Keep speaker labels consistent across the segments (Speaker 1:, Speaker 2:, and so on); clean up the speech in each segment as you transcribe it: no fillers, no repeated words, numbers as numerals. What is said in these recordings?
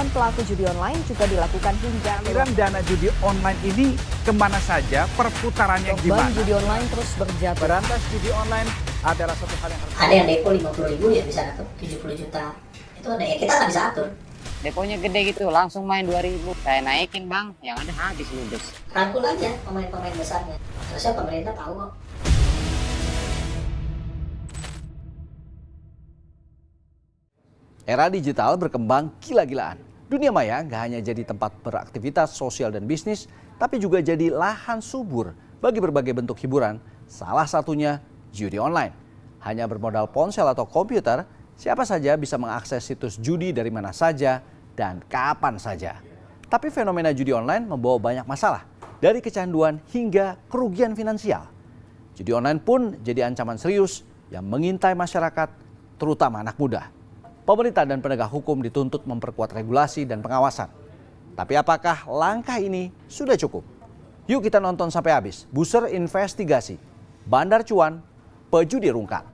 Speaker 1: dengan pelaku judi online juga dilakukan hingga
Speaker 2: Aliran dana judi online ini kemana saja, perputarannya
Speaker 1: beban
Speaker 2: gimana?
Speaker 1: judi online terus berjatuh.
Speaker 2: Berantas judi online adalah satu hal yang harus
Speaker 3: Ada yang depo 50.000 ya bisa dapat 70 juta. Itu ada ya, kita nggak bisa atur.
Speaker 4: Deponya gede gitu, langsung main 2.000. Saya naikin bang, yang ada habis ludes.
Speaker 3: Rangkul aja pemain-pemain besarnya. Harusnya pemerintah tahu kok.
Speaker 5: Era digital berkembang gila-gilaan. Dunia maya nggak hanya jadi tempat beraktivitas sosial dan bisnis, tapi juga jadi lahan subur bagi berbagai bentuk hiburan, salah satunya judi online. Hanya bermodal ponsel atau komputer, siapa saja bisa mengakses situs judi dari mana saja dan kapan saja. Tapi fenomena judi online membawa banyak masalah, dari kecanduan hingga kerugian finansial. Judi online pun jadi ancaman serius yang mengintai masyarakat, terutama anak muda. Pemerintah dan penegak hukum dituntut memperkuat regulasi dan pengawasan. Tapi apakah langkah ini sudah cukup? Yuk kita nonton sampai habis. Buser investigasi. Bandar cuan, pejudi rungkat.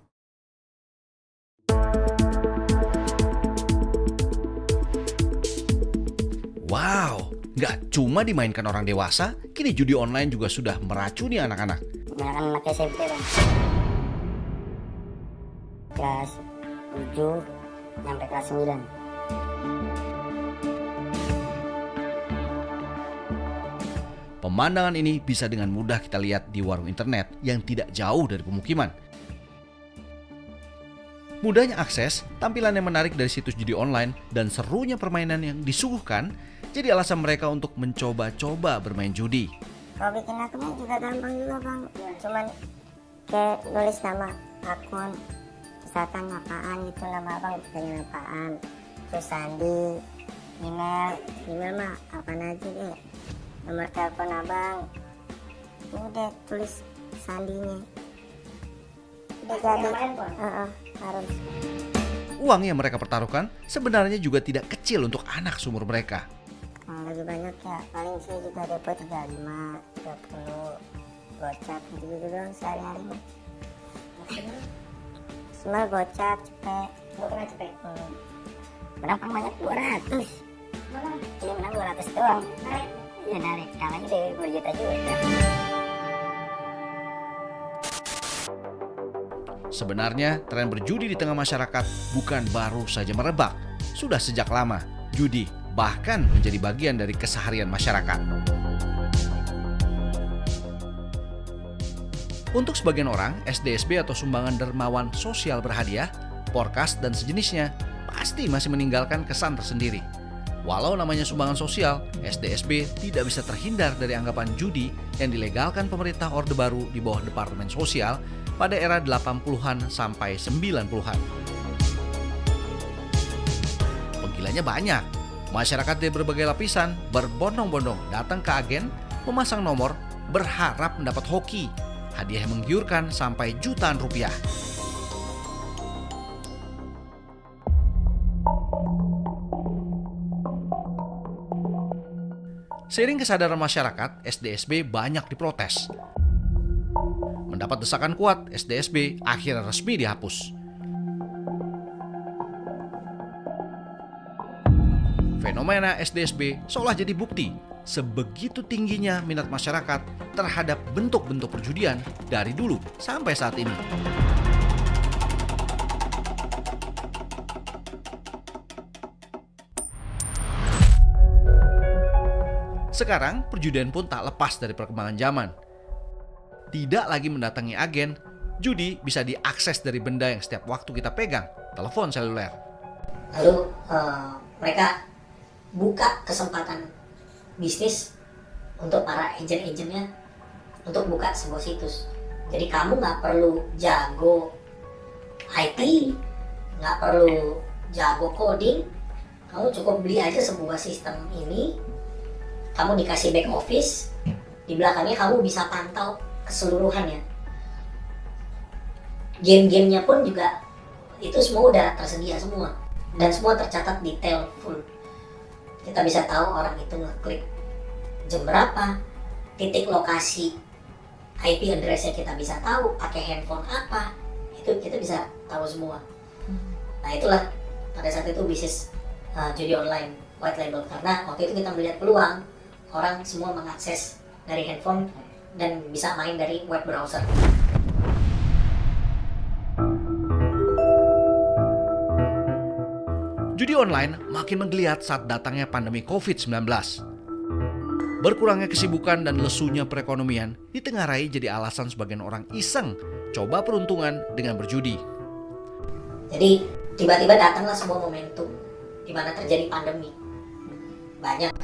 Speaker 5: Wow, nggak cuma dimainkan orang dewasa, kini judi online juga sudah meracuni anak-anak.
Speaker 6: Kebanyakan anak SMP bang. Kelas 7 sampai kelas 9.
Speaker 5: Pemandangan ini bisa dengan mudah kita lihat di warung internet yang tidak jauh dari pemukiman. Mudahnya akses, tampilan yang menarik dari situs judi online, dan serunya permainan yang disuguhkan jadi alasan mereka untuk mencoba-coba bermain judi.
Speaker 6: Kalau bikin akunnya juga gampang juga bang. Cuman kayak nulis nama akun. Misalkan apaan gitu, nama abang pengen apaan. Terus sandi, email mah apaan aja deh. Nomor telepon abang. Udah tulis sandinya. Udah jadi. Harus.
Speaker 5: Uang yang mereka pertaruhkan sebenarnya juga tidak kecil untuk anak seumur mereka.
Speaker 6: Kalau lagi banyak ya, paling sih juga depo 35, 30, gocap gitu-gitu doang sehari-hari. Semua gocap, cepet. Gocap cepet. Menang paling banyak 200. Ini menang 200 doang. Ya narik, kalahnya deh 10 juta juga.
Speaker 5: Sebenarnya tren berjudi di tengah masyarakat bukan baru saja merebak. Sudah sejak lama, judi bahkan menjadi bagian dari keseharian masyarakat. Untuk sebagian orang, SDSB atau sumbangan dermawan sosial berhadiah, porkas dan sejenisnya pasti masih meninggalkan kesan tersendiri. Walau namanya sumbangan sosial, SDSB tidak bisa terhindar dari anggapan judi yang dilegalkan pemerintah Orde Baru di bawah Departemen Sosial pada era 80-an sampai 90-an. Penggilanya banyak. Masyarakat dari berbagai lapisan berbondong-bondong datang ke agen, memasang nomor, berharap mendapat hoki. Hadiah yang menggiurkan sampai jutaan rupiah. Seiring kesadaran masyarakat, SDSB banyak diprotes. Mendapat desakan kuat, SDSB akhirnya resmi dihapus. Fenomena SDSB seolah jadi bukti sebegitu tingginya minat masyarakat terhadap bentuk-bentuk perjudian dari dulu sampai saat ini. Sekarang perjudian pun tak lepas dari perkembangan zaman. Tidak lagi mendatangi agen, judi bisa diakses dari benda yang setiap waktu kita pegang, telepon seluler.
Speaker 3: Lalu mereka buka kesempatan bisnis untuk para agent-agentnya untuk buka sebuah situs. Jadi kamu nggak perlu jago IT, nggak perlu jago coding, kamu cukup beli aja sebuah sistem ini, kamu dikasih back office, di belakangnya kamu bisa pantau keseluruhannya. Game-gamenya pun juga itu semua udah tersedia semua, dan semua tercatat detail full. Kita bisa tahu orang itu ngeklik jam berapa, titik lokasi IP address-nya kita bisa tahu, pakai handphone apa, itu kita bisa tahu semua. Nah itulah pada saat itu bisnis judi online white label, karena waktu itu kita melihat peluang orang semua mengakses dari handphone dan bisa main dari web browser.
Speaker 5: Judi online makin menggeliat saat datangnya pandemi COVID-19. Berkurangnya kesibukan dan lesunya perekonomian ditengarai jadi alasan sebagian orang iseng coba peruntungan dengan berjudi.
Speaker 3: Jadi tiba-tiba datanglah sebuah momentum di mana terjadi pandemi. Banyak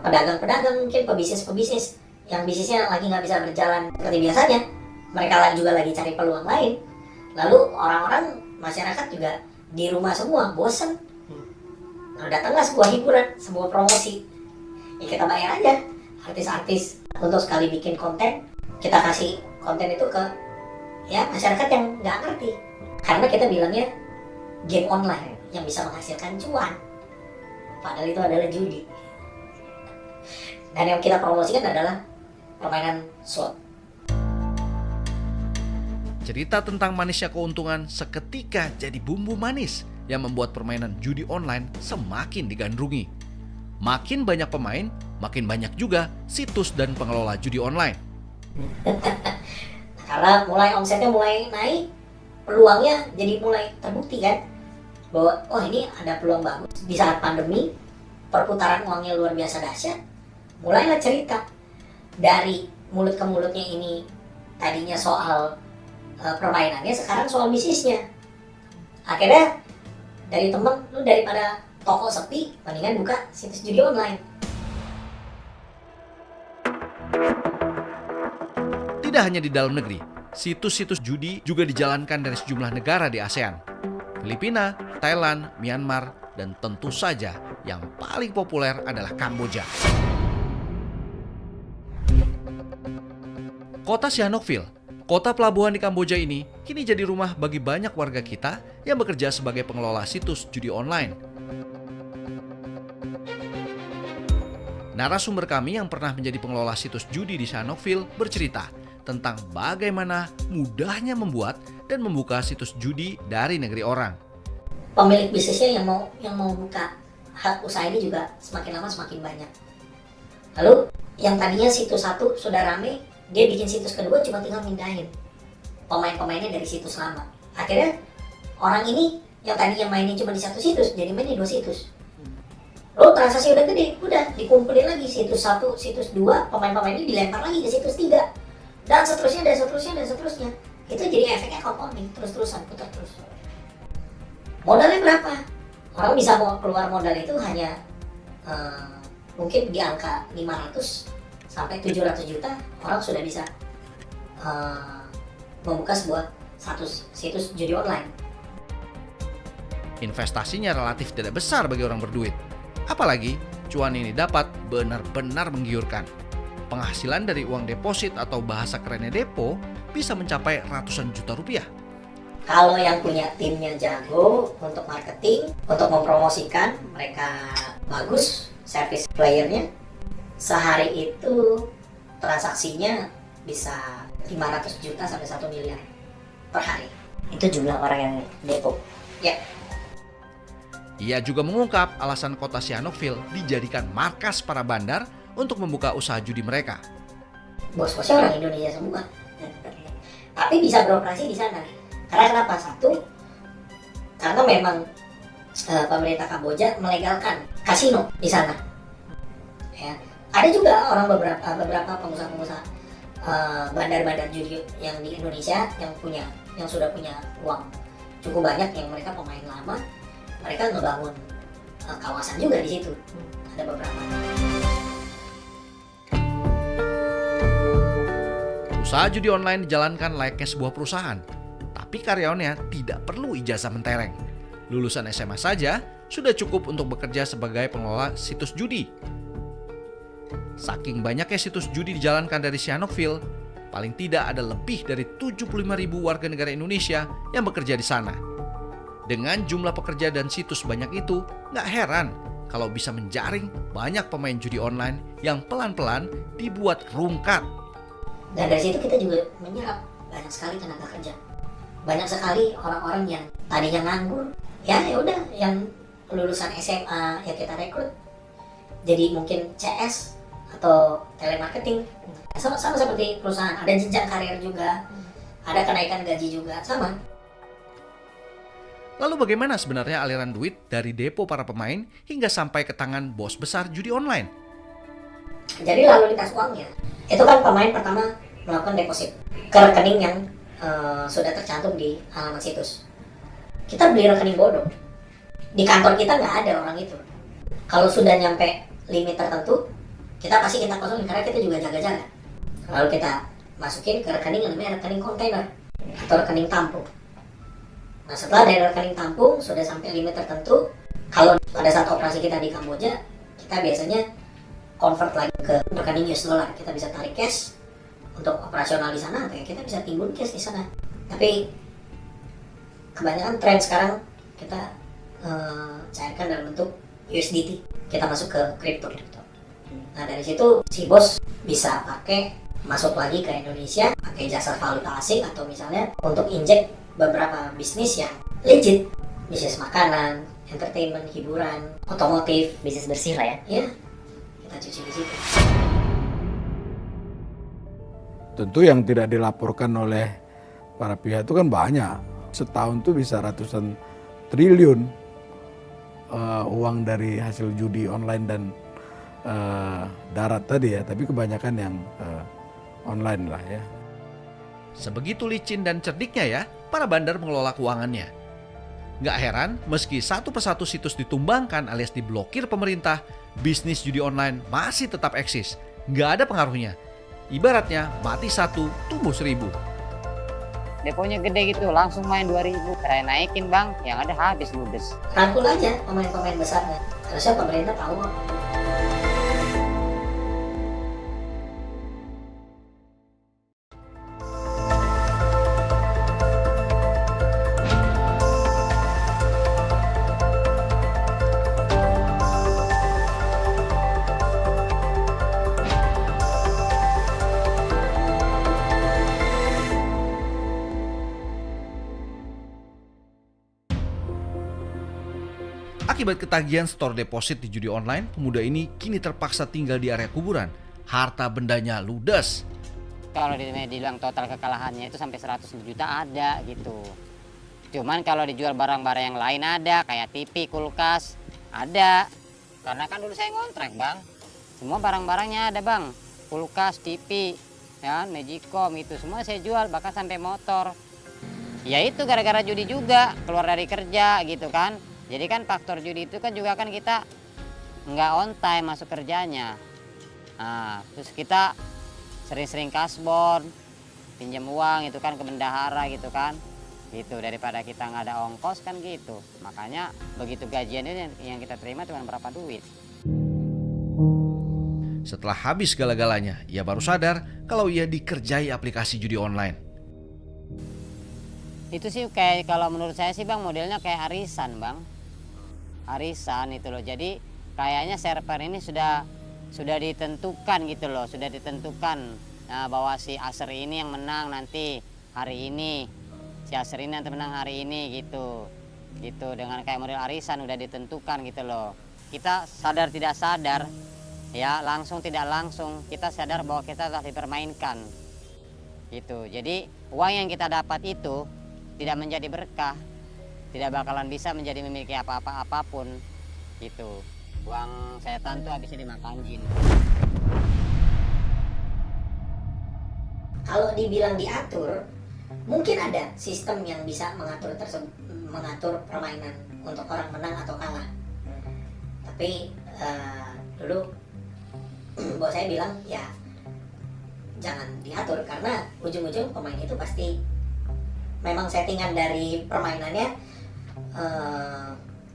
Speaker 3: pedagang-pedagang, mungkin pebisnis-pebisnis yang bisnisnya lagi nggak bisa berjalan seperti biasanya. Mereka juga lagi cari peluang lain. Lalu orang-orang, masyarakat juga di rumah semua, bosen. Lalu datanglah sebuah hiburan, sebuah promosi. Ya kita bayar aja artis-artis untuk sekali bikin konten. Kita kasih konten itu ke ya masyarakat yang nggak ngerti. Karena kita bilangnya game online yang bisa menghasilkan cuan. Padahal itu adalah judi. Dan yang kita promosikan adalah permainan slot.
Speaker 5: Cerita tentang manisnya keuntungan seketika jadi bumbu manis yang membuat permainan judi online semakin digandrungi. Makin banyak pemain, makin banyak juga situs dan pengelola judi online.
Speaker 3: Karena mulai omsetnya mulai naik, peluangnya jadi mulai terbukti kan, bahwa oh ini ada peluang bagus. Di saat pandemi, perputaran uangnya luar biasa dahsyat. Mulailah cerita dari mulut ke mulutnya ini, tadinya soal permainannya, sekarang soal bisnisnya. Akhirnya dari temen, lu daripada toko sepi, mendingan buka situs judi online.
Speaker 5: Tidak hanya di dalam negeri, situs-situs judi juga dijalankan dari sejumlah negara di ASEAN. Filipina, Thailand, Myanmar, dan tentu saja yang paling populer adalah Kamboja. Kota Sihanoukville, kota pelabuhan di Kamboja ini kini jadi rumah bagi banyak warga kita yang bekerja sebagai pengelola situs judi online. Narasumber kami yang pernah menjadi pengelola situs judi di Sihanoukville bercerita tentang bagaimana mudahnya membuat dan membuka situs judi dari negeri orang.
Speaker 3: Pemilik bisnisnya yang mau buka hak usaha ini juga semakin lama semakin banyak. Lalu yang tadinya situs satu sudah rame, dia bikin situs kedua cuma tinggal mindahin pemain-pemainnya dari situs lama. Akhirnya orang ini yang tadinya mainnya cuma di satu situs jadi main di dua situs. Lalu transaksi udah gede, udah dikumpulin lagi situs 1, situs 2, pemain-pemainnya dilempar lagi ke situs 3. Dan seterusnya, dan seterusnya, dan seterusnya. Itu jadi efeknya compounding, terus-terusan, putar terus. Modalnya berapa? Orang bisa mau keluar modal itu hanya mungkin di angka 500 sampai 700 juta, orang sudah bisa membuka sebuah situs judi online.
Speaker 5: Investasinya relatif tidak besar bagi orang berduit. Apalagi cuan ini dapat benar-benar menggiurkan. Penghasilan dari uang deposit atau bahasa kerennya depo bisa mencapai ratusan juta rupiah.
Speaker 3: Kalau yang punya timnya jago untuk marketing, untuk mempromosikan, mereka bagus, service playernya, sehari itu transaksinya bisa 500 juta sampai 1 miliar per hari. Itu jumlah orang yang depo. Ya.
Speaker 5: Ia juga mengungkap alasan kota Sihanoukville dijadikan markas para bandar untuk membuka usaha judi mereka.
Speaker 3: Bos-bosnya orang Indonesia semua. Tapi bisa beroperasi di sana. Karena kenapa? Satu, karena memang pemerintah Kamboja melegalkan kasino di sana. Ya. Ada juga beberapa pengusaha-pengusaha bandar-bandar judi yang di Indonesia yang sudah punya uang cukup banyak, yang mereka pemain lama, mereka ngebangun kawasan juga di situ. Ada beberapa.
Speaker 5: Usaha judi online dijalankan layaknya sebuah perusahaan, tapi karyawannya tidak perlu ijazah mentereng. Lulusan SMA saja sudah cukup untuk bekerja sebagai pengelola situs judi. Saking banyaknya situs judi dijalankan dari Sihanoukville, paling tidak ada lebih dari 75.000 warga negara Indonesia yang bekerja di sana. Dengan jumlah pekerja dan situs banyak itu, nggak heran kalau bisa menjaring banyak pemain judi online yang pelan-pelan dibuat rungkat.
Speaker 3: Dan dari situ kita juga menyerap banyak sekali tenaga kerja. Banyak sekali orang-orang yang tadinya nganggur, ya udah yang lulusan SMA ya kita rekrut jadi mungkin CS atau telemarketing. Sama seperti perusahaan, ada jenjang karir juga, ada kenaikan gaji juga, sama.
Speaker 5: Lalu bagaimana sebenarnya aliran duit dari depo para pemain hingga sampai ke tangan bos besar judi online?
Speaker 3: Jadi lalu lintas uangnya, itu kan pemain pertama melakukan deposit ke rekening yang sudah tercantum di halaman situs. Kita beli rekening bodong. Di kantor kita nggak ada orang itu. Kalau sudah nyampe limit tertentu, kita kosongin karena kita juga jaga-jaga. Lalu kita masukin ke rekening yang namanya rekening kontainer atau rekening tampung. Nah, setelah dari rekening tampung sudah sampai limit tertentu, kalau pada saat operasi kita di Kamboja, kita biasanya convert lagi ke rekening US dollar. Kita bisa tarik cash untuk operasional di sana, atau kita bisa timbun cash di sana. Tapi kebanyakan tren sekarang kita cairkan dalam bentuk USDT. Kita masuk ke kripto. Nah, dari situ si bos bisa pakai masuk lagi ke Indonesia, pakai jasa valuta asing, atau misalnya untuk injek beberapa bisnis yang legit, bisnis makanan, entertainment, hiburan, otomotif,
Speaker 1: Bisnis bersih lah ya.
Speaker 3: ya kita cuci di situ.
Speaker 7: Tentu yang tidak dilaporkan oleh para pihak itu kan banyak. Setahun tuh bisa ratusan triliun uang dari hasil judi online dan darat tadi ya. Tapi kebanyakan yang online lah ya.
Speaker 5: Sebegitu licin dan cerdiknya ya para bandar mengelola keuangannya. Nggak heran meski satu persatu situs ditumbangkan alias diblokir pemerintah, bisnis judi online masih tetap eksis. Nggak ada pengaruhnya. Ibaratnya mati satu, tumbuh 1000.
Speaker 4: Deponya gede gitu, langsung main 2000. Saya naikin bang, yang ada habis ludes.
Speaker 3: Rangkul aja pemain-pemain besarnya. Harusnya pemerintah tahu.
Speaker 5: Akibat ketagihan store deposit di judi online, pemuda ini kini terpaksa tinggal di area kuburan. Harta bendanya ludes.
Speaker 4: Kalau dibilang total kekalahannya itu sampai 100 juta ada gitu. Cuman kalau dijual barang-barang yang lain ada, kayak TV, kulkas, ada. Karena kan dulu saya ngontrak bang. Semua barang-barangnya ada bang. Kulkas, TV, ya, Magicom itu semua saya jual, bahkan sampai motor. Ya itu gara-gara judi juga, keluar dari kerja gitu kan. Jadi kan faktor judi itu kan juga kan kita nggak on time masuk kerjanya. Nah, terus kita sering-sering kasbon, pinjam uang itu kan ke bendahara gitu kan. Gitu, daripada kita nggak ada ongkos kan gitu. Makanya begitu gajian ini yang kita terima cuma berapa duit.
Speaker 5: Setelah habis segala-galanya, ia baru sadar kalau ia dikerjai aplikasi judi online.
Speaker 4: Itu sih kayak kalau menurut saya sih bang modelnya kayak arisan bang. Arisan itu loh. Jadi kayaknya server ini sudah ditentukan gitu loh, sudah ditentukan bahwa si Aser ini yang menang nanti hari ini, si Aser ini nanti menang hari ini gitu. Gitu dengan kayak model arisan udah ditentukan gitu loh. Kita sadar tidak sadar ya, langsung tidak langsung kita sadar bahwa kita telah dipermainkan. Gitu. Jadi uang yang kita dapat itu tidak menjadi berkah. Tidak bakalan bisa menjadi memiliki apapun gitu. Uang setan tuh habisnya dimakan jin.
Speaker 3: Kalau dibilang diatur, mungkin ada sistem yang bisa mengatur permainan untuk orang menang atau kalah. Tapi dulu bos saya bilang ya jangan diatur karena ujung-ujung pemain itu pasti memang settingan dari permainannya.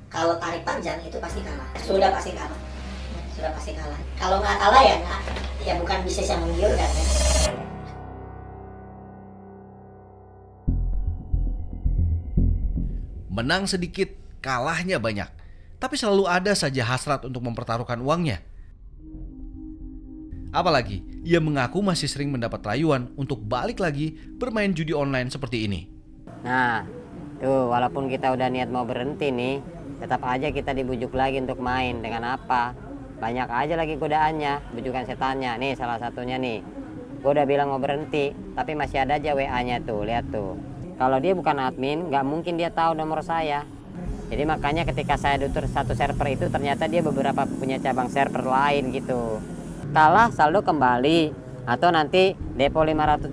Speaker 3: Kalau tarik panjang itu pasti kalah. Sudah pasti kalah. Kalau nggak kalah ya bukan bisnis yang menggiurkan ya.
Speaker 5: Menang sedikit, kalahnya banyak. Tapi selalu ada saja hasrat untuk mempertaruhkan uangnya. Apalagi, ia mengaku masih sering mendapat rayuan untuk balik lagi bermain judi online seperti ini.
Speaker 4: Nah, tuh walaupun kita udah niat mau berhenti nih, tetap aja kita dibujuk lagi untuk main. Dengan apa? banyak aja lagi godaannya, bujukan setannya. Nih salah satunya nih, gue udah bilang mau berhenti, tapi masih ada aja WA-nya tuh, lihat tuh. Kalau dia bukan admin, nggak mungkin dia tahu nomor saya. Jadi makanya ketika saya tutur satu server itu, ternyata dia beberapa punya cabang server lain gitu. Kalah saldo kembali, atau nanti depo 550.000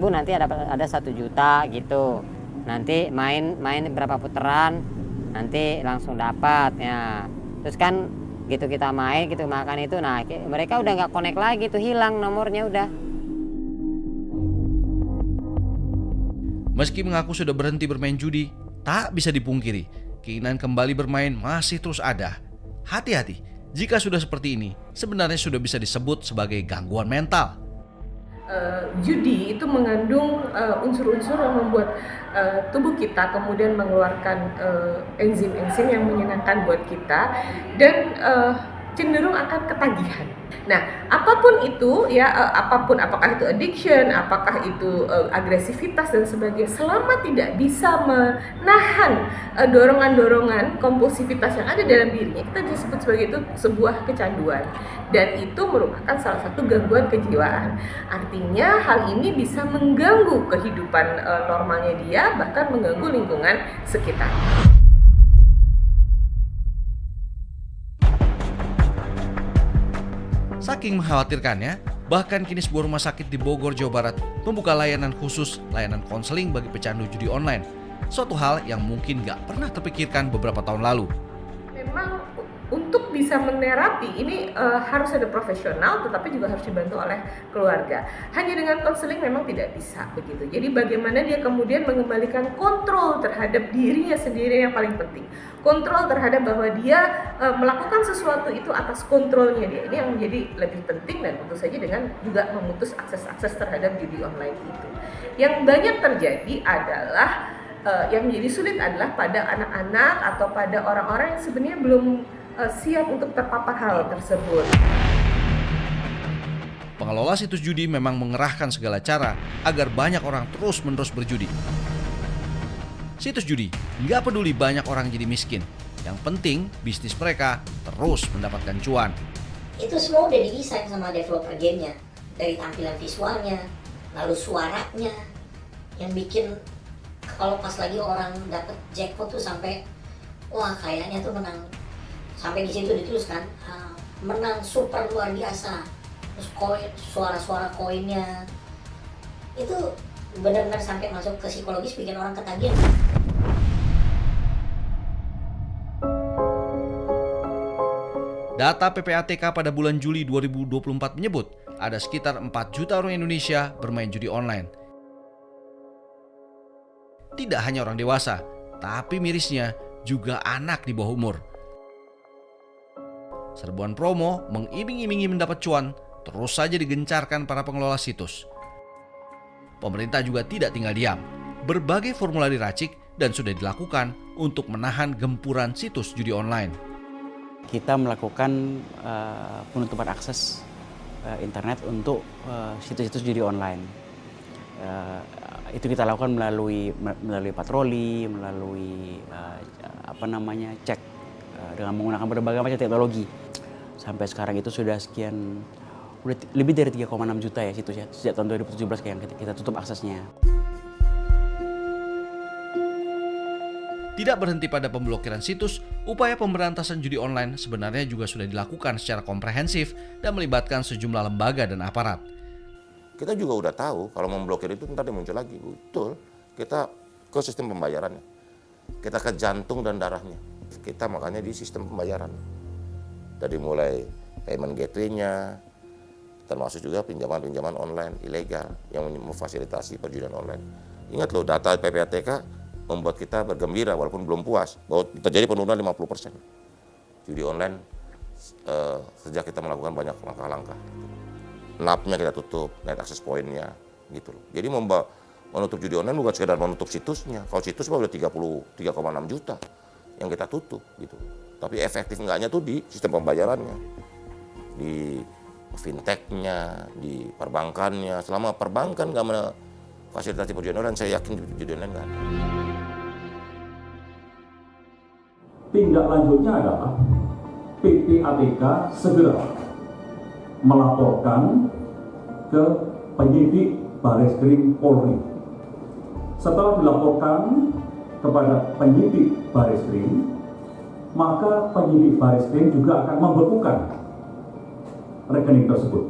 Speaker 4: nanti ada 1 juta gitu. Nanti main berapa putaran, nanti langsung dapat ya. Terus kan gitu kita main gitu makan itu, nah mereka udah nggak connect lagi tuh, hilang nomornya udah.
Speaker 5: Meski mengaku sudah berhenti bermain judi, tak bisa dipungkiri, keinginan kembali bermain masih terus ada. Hati-hati, jika sudah seperti ini, sebenarnya sudah bisa disebut sebagai gangguan mental.
Speaker 8: Judi itu mengandung unsur-unsur yang membuat tubuh kita kemudian mengeluarkan enzim-enzim yang menyenangkan buat kita dan cenderung akan ketagihan. Nah, apapun itu ya, apakah itu addiction, apakah itu agresivitas dan sebagainya, selama tidak bisa menahan dorongan-dorongan kompulsivitas yang ada dalam dirinya, kita bisa sebut sebagai itu sebuah kecanduan, dan itu merupakan salah satu gangguan kejiwaan. Artinya hal ini bisa mengganggu kehidupan normalnya dia, bahkan mengganggu lingkungan sekitar.
Speaker 5: Saking mengkhawatirkannya, bahkan kini sebuah rumah sakit di Bogor, Jawa Barat membuka layanan khusus, layanan konseling bagi pecandu judi online. Suatu hal yang mungkin gak pernah terpikirkan beberapa tahun lalu.
Speaker 8: Memang untuk bisa menerapi ini harus ada profesional, tetapi juga harus dibantu oleh keluarga. Hanya dengan konseling memang tidak bisa begitu. Jadi bagaimana dia kemudian mengembalikan kontrol terhadap dirinya sendiri yang paling penting. Kontrol terhadap bahwa dia melakukan sesuatu itu atas kontrolnya dia. Ini yang menjadi lebih penting, dan tentu saja dengan juga memutus akses-akses terhadap judi online itu. Yang banyak terjadi adalah yang menjadi sulit adalah pada anak-anak atau pada orang-orang yang sebenarnya belum siap untuk terpapar hal tersebut.
Speaker 5: Pengelola situs judi memang mengerahkan segala cara agar banyak orang terus-menerus berjudi. Situs judi nggak peduli banyak orang jadi miskin. Yang penting bisnis mereka terus mendapatkan cuan.
Speaker 3: Itu semua udah didesain sama developer gamenya, dari tampilan visualnya, lalu suaranya, yang bikin kalau pas lagi orang dapet jackpot tuh sampai wah kayaknya tuh menang. Sampai di situ dituliskan menang super luar biasa. Terus koin, suara-suara koinnya itu benar-benar sampai masuk ke psikologis, bikin orang ketagihan.
Speaker 5: Data PPATK pada bulan Juli 2024 menyebut ada sekitar 4 juta orang Indonesia bermain judi online. Tidak hanya orang dewasa, tapi mirisnya juga anak di bawah umur. Serbuan promo mengiming-imingi mendapat cuan terus saja digencarkan para pengelola situs. Pemerintah juga tidak tinggal diam. Berbagai formula diracik dan sudah dilakukan untuk menahan gempuran situs judi online.
Speaker 9: Kita melakukan penutupan akses internet untuk situs-situs judi online. Itu kita lakukan melalui patroli, melalui cek dengan menggunakan berbagai macam teknologi. Sampai sekarang itu sudah lebih dari 3,6 juta ya situsnya sejak tahun 2017 yang kita tutup aksesnya.
Speaker 5: Tidak berhenti pada pemblokiran situs, upaya pemberantasan judi online sebenarnya juga sudah dilakukan secara komprehensif dan melibatkan sejumlah lembaga dan aparat.
Speaker 10: Kita juga udah tahu kalau memblokir itu ntar dia muncul lagi. Betul, kita ke sistem pembayarannya. Kita ke jantung dan darahnya. Kita makanya di sistem pembayaran. Dari mulai payment gateway-nya, termasuk juga pinjaman-pinjaman online ilegal yang memfasilitasi perjudian online. Ingat loh, data PPATK membuat kita bergembira walaupun belum puas bahwa terjadi penurunan 50% judi online sejak kita melakukan banyak langkah-langkah. NAP-nya kita tutup, net access point-nya gitu loh. Jadi menutup judi online bukan sekedar menutup situsnya. Kalau situs udah 33,6 juta yang kita tutup gitu. Tapi efektif enggaknya tuh di sistem pembayarannya, di fintech-nya, di perbankannya. Selama perbankan nggak memfasilitasi perjudian online, saya yakin judi online nggak ada.
Speaker 11: Tindak lanjutnya adalah PPATK segera melaporkan ke penyidik Bareskrim Polri. Setelah dilaporkan kepada penyidik Bareskrim, maka penyidik Bareskrim juga akan membekukan rekening tersebut.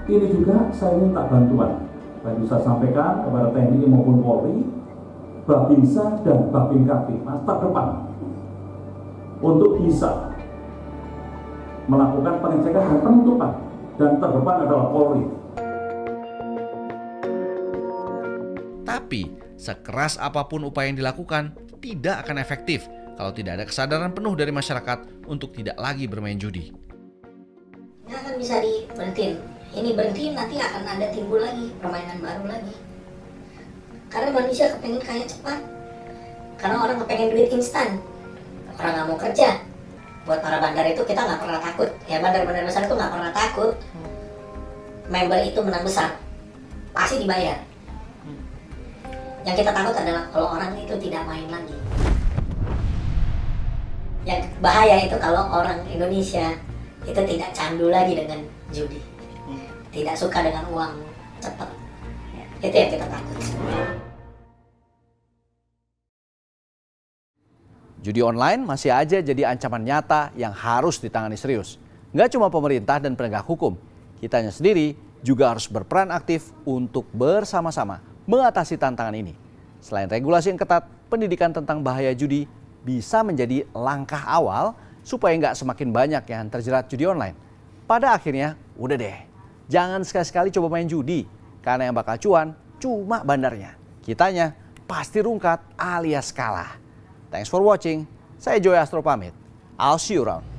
Speaker 11: Ini juga saya minta bantuan. Saya bisa sampaikan kepada TNI maupun Polri, Babinsa dan Babin Kaptip terdepan untuk bisa melakukan pengecekan dan penutupan, dan terdepan adalah Polri.
Speaker 5: Tapi sekeras apapun upaya yang dilakukan tidak akan efektif kalau tidak ada kesadaran penuh dari masyarakat untuk tidak lagi bermain judi.
Speaker 3: Nggak akan bisa diberhentiin. Ini berhenti nanti akan ada timbul lagi permainan baru lagi. Karena manusia kepengen kaya cepat. Karena orang kepengen duit instan. Orang nggak mau kerja. Buat para bandar itu kita nggak pernah takut. Ya bandar-bandar besar itu nggak pernah takut. Member itu menang besar, pasti dibayar. Yang kita takut adalah kalau orang itu tidak main lagi. Yang bahaya itu kalau orang Indonesia itu tidak candu lagi dengan judi. Tidak suka dengan uang cepat. Itu yang kita takut.
Speaker 5: Judi online masih aja jadi ancaman nyata yang harus ditangani serius. Nggak cuma pemerintah dan penegak hukum, kitanya sendiri juga harus berperan aktif untuk bersama-sama mengatasi tantangan ini. Selain regulasi yang ketat, pendidikan tentang bahaya judi bisa menjadi langkah awal supaya nggak semakin banyak yang terjerat judi online. Pada akhirnya, udah deh, jangan sekali-sekali coba main judi, karena yang bakal cuan cuma bandarnya. Kitanya pasti rungkat alias kalah. Thanks for watching. Saya Joy Astro pamit. I'll see you around.